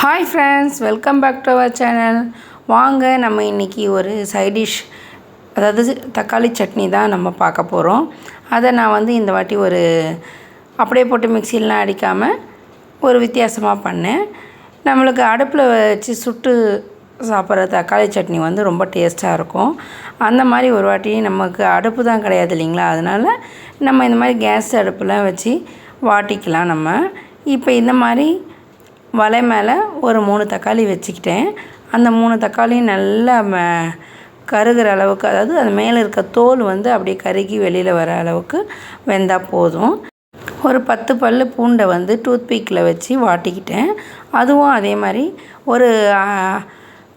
Hi friends, welcome back to our channel. வாங்க நம்ம இன்றைக்கி ஒரு சைட் டிஷ், அதாவது தக்காளி சட்னி தான் நம்ம பார்க்க போகிறோம். அதை நான் இந்த வாட்டி அப்படியே போட்டு மிக்சிலாம் அடிக்காமல் ஒரு வித்தியாசமாக பண்ணேன். நம்மளுக்கு அடுப்பில் வச்சு சுட்டு சாப்பிட்ற தக்காளி சட்னி ரொம்ப டேஸ்ட்டாக இருக்கும். அந்த மாதிரி ஒரு வாட்டி நமக்கு அடுப்பு தான் கிடையாது இல்லைங்களா, அதனால் நம்ம இந்த மாதிரி கேஸ் அடுப்புலாம் வச்சு வாட்டிக்கலாம். நம்ம இப்போ இந்த மாதிரி வலை மேலே ஒரு 3 தக்காளி வச்சுக்கிட்டேன். அந்த 3 தக்காளியும் நல்லா கருகிற அளவுக்கு, அதாவது அது மேலே இருக்க தோல் அப்படியே கருகி வெளியில் வர அளவுக்கு வெந்தால் போதும். ஒரு 10 பல் பூண்டை டூத்பிக்கில் வச்சு வாட்டிக்கிட்டேன். அதுவும் அதே மாதிரி ஒரு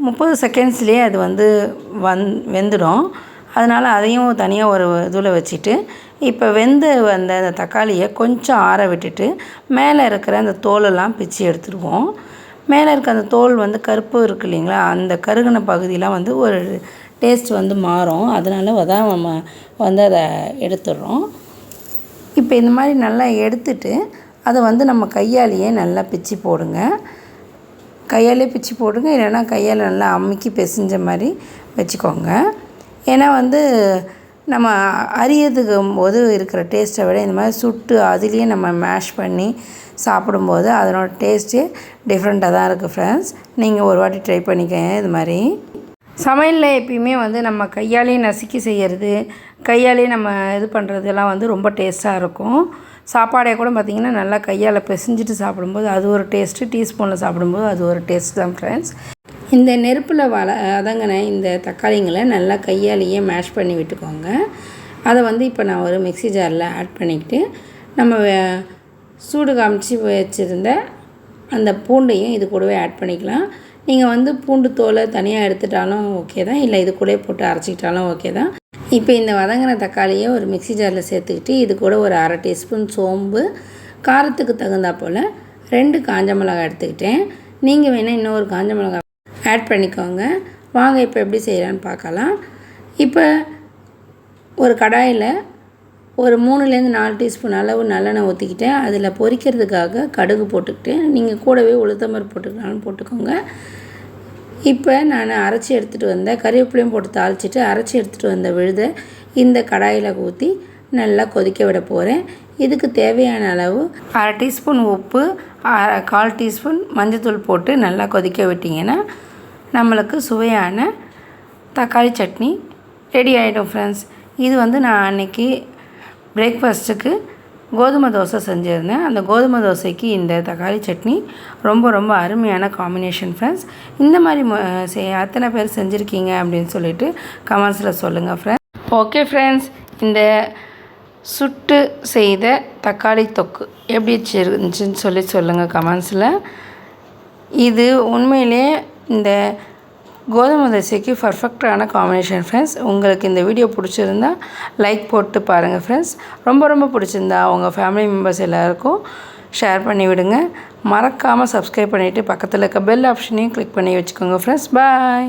30 செகண்ட்ஸ்லேயே அது வெந்துடும். அதனால் அதையும் தனியாக ஒரு இதில் வச்சுட்டு, இப்போ வெந்து வந்த அந்த தக்காளியை கொஞ்சம் ஆற விட்டுட்டு மேலே இருக்கிற அந்த தோலெல்லாம் பிச்சு எடுத்துடுவோம். மேலே இருக்க அந்த தோல் கருப்பு இருக்குது இல்லைங்களா, அந்த கருகின பகுதியெலாம் ஒரு டேஸ்ட் மாறும். அதனால தான் நம்ம அதை எடுத்துடுறோம். இப்போ இந்த மாதிரி நல்லா எடுத்துட்டு அதை நம்ம கையாலேயே நல்லா பிச்சு போடுங்க. கையாலே பிச்சு போடுங்க, இல்லைன்னா கையால் நல்லா அமுக்கி பிசைஞ்ச மாதிரி வச்சுக்கோங்க. ஏன்னா நம்ம அரியதுக்கும் போது இருக்கிற டேஸ்ட்டை விட இந்த மாதிரி சுட்டு அதுலேயே நம்ம மேஷ் பண்ணி சாப்பிடும்போது அதனோட டேஸ்ட்டே டிஃப்ரெண்ட்டாக தான் இருக்குது ஃப்ரெண்ட்ஸ். நீங்கள் ஒரு வாட்டி ட்ரை பண்ணிக்கங்க. இது மாதிரி சமையலில் எப்பயுமே நம்ம கையாலேயே நசுக்கி செய்கிறது, கையாலேயே நம்ம இது பண்ணுறதெல்லாம் ரொம்ப டேஸ்ட்டாக இருக்கும். சாப்பாடே கூட பார்த்திங்கன்னா நல்லா கையால் பிசைஞ்சிட்டு சாப்பிடும்போது அது ஒரு டேஸ்ட்டு, டீஸ்பூனில் சாப்பிடும்போது அது ஒரு டேஸ்ட் தான் ஃப்ரெண்ட்ஸ். இந்த நெருப்பில் வதங்கின இந்த தக்காளிங்களை நல்லா கையாலேயே மேஷ் பண்ணி விட்டுக்கோங்க. அதை இப்போ நான் ஒரு மிக்ஸி ஜாரில் ஆட் பண்ணிக்கிட்டு நம்ம சூடு காமிச்சு வச்சுருந்த அந்த பூண்டையும் இது கூடவே ஆட் பண்ணிக்கலாம். நீங்கள் பூண்டு தோலை தனியாக எடுத்துட்டாலும் ஓகே தான், இல்லை இது கூட போட்டு அரைச்சிக்கிட்டாலும் ஓகே தான். இப்போ இந்த வதங்கின தக்காளியை ஒரு மிக்ஸி ஜாரில் சேர்த்துக்கிட்டு இது கூட ஒரு 1/2 டீஸ்பூன் சோம்பு, காரத்துக்கு தகுந்தா போல் 2 காஞ்ச மிளகாய் எடுத்துக்கிட்டேன். நீங்கள் வேணால் இன்னொரு காஞ்ச மிளகாய் ஆட் பண்ணிக்கோங்க. வாங்க இப்போ எப்படி செய்யலான்னு பார்க்கலாம். இப்போ ஒரு கடாயில் ஒரு 3-4 டீஸ்பூன் அளவு நல்லெண்ணெய் ஊற்றிக்கிட்டேன். அதில் பொரிக்கிறதுக்காக கடுகு போட்டுக்கிட்டேன். நீங்கள் கூடவே உளுத்தம்பருப்பு போட்டுக்கலாம்னு போட்டுக்கோங்க. இப்போ நான் அரைச்சி எடுத்துகிட்டு வந்த கறிவேப்பிலையும் போட்டு தாளிச்சிட்டு அரைச்சி எடுத்துகிட்டு வந்த விழுதை இந்த கடாயில் ஊற்றி நல்லா கொதிக்க விட போகிறேன். இதுக்கு தேவையான அளவு 1/2 டீஸ்பூன் உப்பு, 1/4 டீஸ்பூன் மஞ்சள்தூள் போட்டு நல்லா கொதிக்க விட்டிங்கன்னா நம்மளுக்கு சுவையான தக்காளி சட்னி ரெடி ஆகிடும் ஃப்ரெண்ட்ஸ். இது நான் அன்றைக்கி பிரேக்ஃபாஸ்ட்டுக்கு கோதுமை தோசை செஞ்சுருந்தேன். அந்த கோதுமை தோசைக்கு இந்த தக்காளி சட்னி ரொம்ப அருமையான காம்பினேஷன் ஃப்ரெண்ட்ஸ். இந்த மாதிரி அத்தனை பேர் செஞ்சுருக்கீங்க அப்படின்னு சொல்லிட்டு கமெண்ட்ஸில் சொல்லுங்கள் ஃப்ரெண்ட்ஸ். ஓகே ஃப்ரெண்ட்ஸ், இந்த சுட்டு செய்த தக்காளி தொக்கு எப்படி இருந்துச்சுன்னு சொல்லுங்கள் கமெண்ட்ஸில். இது உண்மையிலே இந்த கோதுமை தோசைக்கு பர்ஃபெக்டான காம்பினேஷன் ஃப்ரெண்ட்ஸ். உங்களுக்கு இந்த வீடியோ பிடிச்சிருந்தா லைக் போட்டு பாருங்கள் ஃப்ரெண்ட்ஸ். ரொம்ப பிடிச்சிருந்தா உங்கள் ஃபேமிலி மெம்பர்ஸ் எல்லாேருக்கும் ஷேர் பண்ணி விடுங்க. மறக்காமல் சப்ஸ்கிரைப் பண்ணிவிட்டு பக்கத்தில் இருக்க பெல் ஆப்ஷனையும் கிளிக் பண்ணி வச்சுக்கோங்க ஃப்ரெண்ட்ஸ். பாய்.